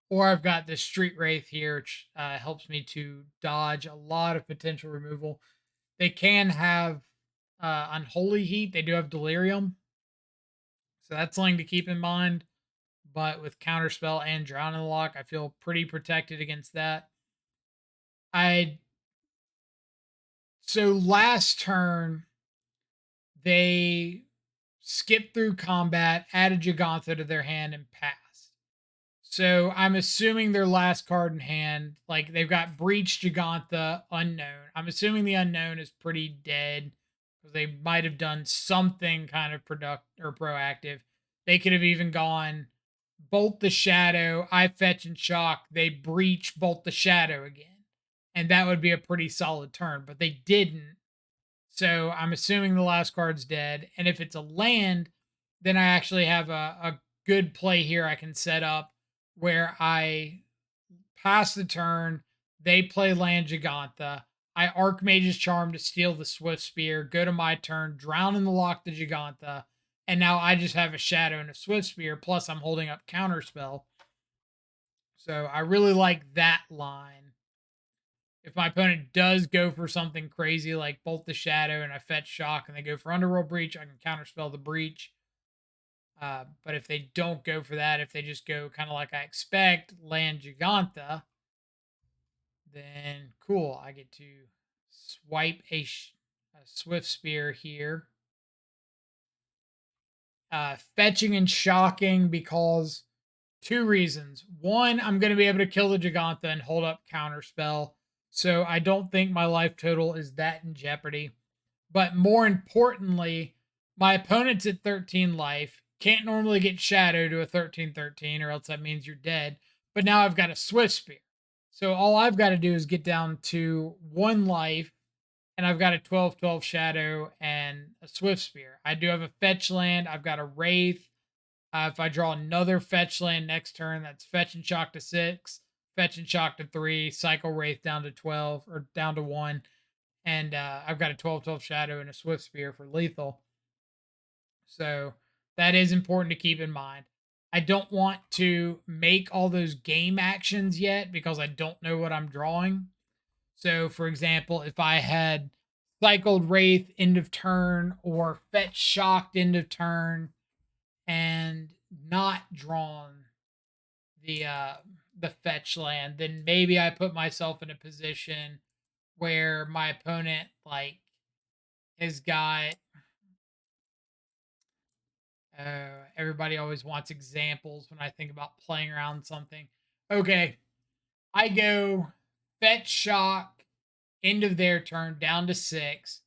Or I've got this Street Wraith here, which helps me to dodge a lot of potential removal. They can have Unholy Heat. They do have Delirium. So that's something to keep in mind. But with Counterspell and Drown in the Lock, I feel pretty protected against that. So last turn, they skipped through combat, added Gigantha to their hand, and passed. So I'm assuming their last card in hand, like they've got Breach, Gigantha, Unknown. I'm assuming the Unknown is pretty dead because they might have done something kind of productive or proactive. They could have even gone Bolt the Shadow, I fetch and shock. They breach, Bolt the Shadow again, and that would be a pretty solid turn. But they didn't. So I'm assuming the last card's dead. And if it's a land, then I actually have a good play here I can set up where I pass the turn, they play land Gigantha. I Archmage's Charm to steal the Swift Spear, go to my turn, drown in the lock the Gigantha, and now I just have a Shadow and a Swift Spear, plus I'm holding up Counterspell. So I really like that line. If my opponent does go for something crazy like Bolt the Shadow and I fetch Shock and they go for Underworld Breach, I can counterspell the Breach. But if they don't go for that, if they just go kind of like I expect, land Gigantha, then cool. I get to swipe a Swift Spear here. Fetching and shocking because two reasons. One, I'm going to be able to kill the Gigantha and hold up Counterspell. So I don't think my life total is that in jeopardy. But more importantly, my opponent's at 13 life. Can't normally get Shadow to a 13/13, or else that means you're dead. But now I've got a Swift Spear. So all I've got to do is get down to one life, and I've got a 12/12 Shadow and a Swift Spear. I do have a fetch land. I've got a Wraith. If I draw another fetch land next turn, that's fetch and shock to 6, fetch and shock to 3, cycle Wraith down to 12 or down to 1. And I've got a 12/12 Shadow and a Swift Spear for lethal. So that is important to keep in mind. I don't want to make all those game actions yet because I don't know what I'm drawing. So, for example, if I had cycled Wraith end of turn or fetch shocked end of turn and not drawn the fetch land, then maybe I put myself in a position where my opponent like has got everybody always wants examples when I think about playing around something. Okay, I go fetch shock end of their turn down to 6.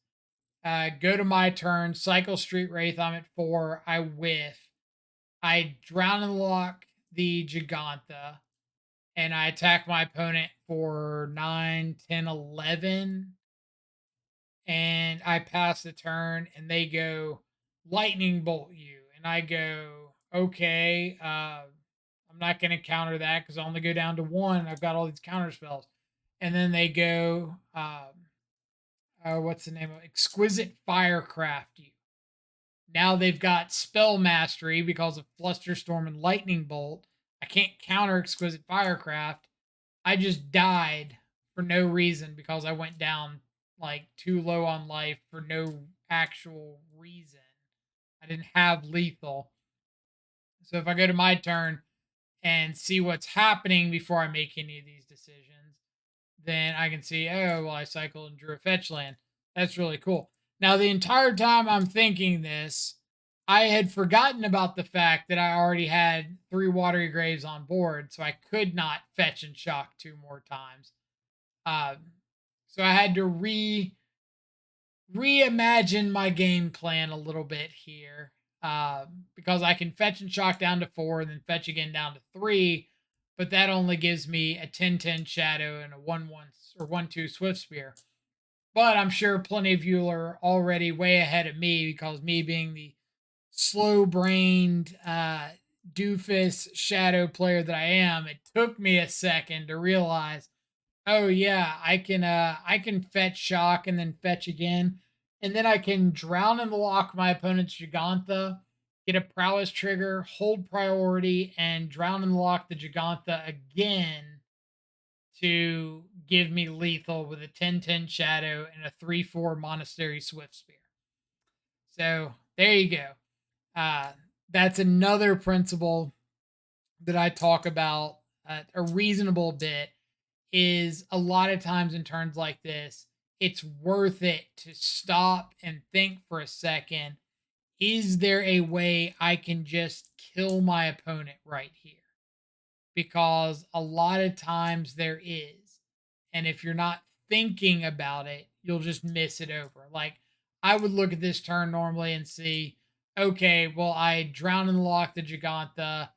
Go to my turn, cycle Street Wraith. I'm at 4. I whiff. I drown and lock the Gigantha, and I attack my opponent for 9, 10, 11. And I pass the turn, and they go lightning bolt you. And I go, okay, I'm not going to counter that because I only go down to 1. I've got all these counter spells. And then they go, what's the name of it? Exquisite Firecraft you. Now they've got spell mastery because of Flusterstorm and Lightning Bolt. I can't counter Exquisite Firecraft. I just died for no reason because I went down like too low on life for no actual reason. I didn't have lethal. So if I go to my turn and see what's happening before I make any of these decisions, then I can see, oh, well, I cycled and drew a fetch land. That's really cool. Now, the entire time I'm thinking this, I had forgotten about the fact that I already had 3 watery graves on board, so I could not fetch and shock 2 more times. Um, so I had to reimagine my game plan a little bit here, because I can fetch and shock down to 4 and then fetch again down to 3, but that only gives me a 10-10 shadow and a 1-1 or 1-2 swift spear. But I'm sure plenty of you are already way ahead of me, because me being the slow brained doofus shadow player that I am, it took me a second to realize, oh yeah, I can fetch shock and then fetch again. And then I can drown in the lock my opponent's Gigantha, get a prowess trigger, hold priority, and drown in the lock the Gigantha again to give me lethal with a 10-10 shadow and a 3-4 monastery swift spear. So there you go. Uh, that's another principle that I talk about a reasonable bit. Is a lot of times in turns like this, it's worth it to stop and think for a second. Is there a way I can just kill my opponent right here? Because a lot of times there is. And if you're not thinking about it, you'll just miss it over. Like, I would look at this turn normally and see, okay, well, I drown in the lock the Gigantha,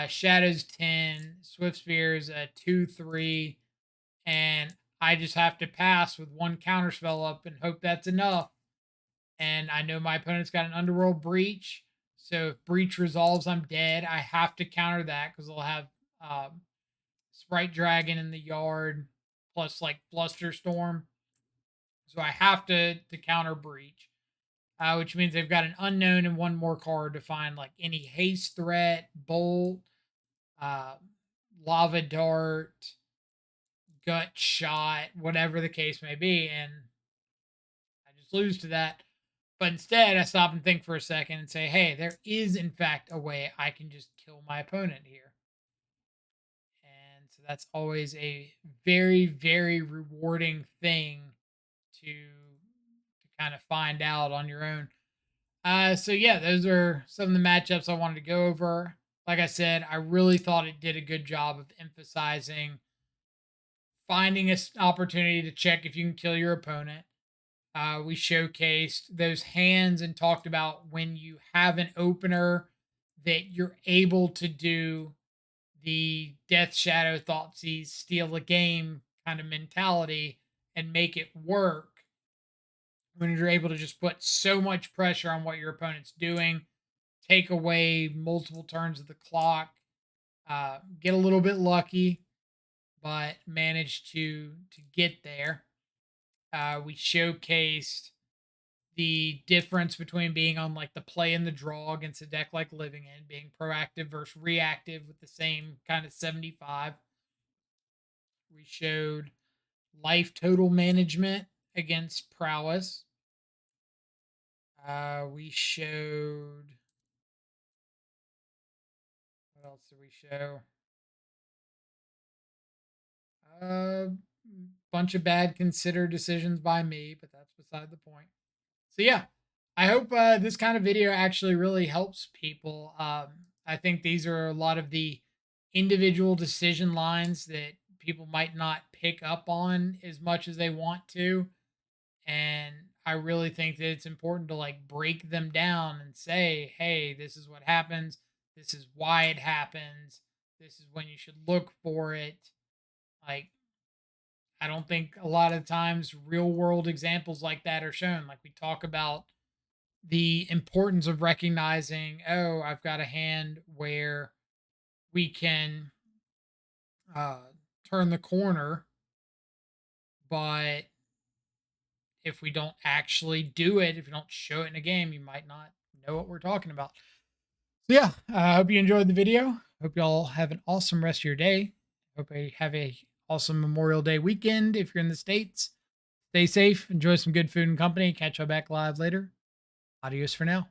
Shadows 10, Swift Spears 2 3, and I just have to pass with one counter spell up and hope that's enough. And I know my opponent's got an Underworld Breach. So if Breach resolves, I'm dead. I have to counter that because they'll have um, Sprite Dragon in the yard plus like Bluster Storm. So I have to counter Breach, which means they've got an unknown and one more card to find like any haste threat, bolt, uh, lava dart, gut shot, whatever the case may be. And I just lose to that. But instead, I stop and think for a second and say, hey, there is, in fact, a way I can just kill my opponent here. And so that's always a very, very rewarding thing to kind of find out on your own. So yeah, those are some of the matchups I wanted to go over. Like I said, I really thought it did a good job of emphasizing finding an opportunity to check if you can kill your opponent. We showcased those hands and talked about when you have an opener that you're able to do the Death Shadow Thoughtseize steal a game kind of mentality and make it work when you're able to just put so much pressure on what your opponent's doing, take away multiple turns of the clock, get a little bit lucky, but manage to get there. We showcased the difference between being on like the play and the draw against a deck like Living In, being proactive versus reactive with the same kind of 75. We showed life total management against prowess. We showed, what else did we show? A bunch of bad considered decisions by me, but that's beside the point. So yeah, I hope this kind of video actually really helps people. I think these are a lot of the individual decision lines that people might not pick up on as much as they want to, and I really think that it's important to like break them down and say, hey, this is what happens, this is why it happens, this is when you should look for it. Like, I don't think a lot of times real world examples like that are shown. Like, we talk about the importance of recognizing, oh, I've got a hand where we can uh, turn the corner, but if we don't actually do it, if you don't show it in a game, you might not know what we're talking about. So yeah, I hope you enjoyed the video. Hope you all have an awesome rest of your day. Hope you have a awesome Memorial Day weekend if you're in the States. Stay safe, enjoy some good food and company. Catch you back live later. Adios for now.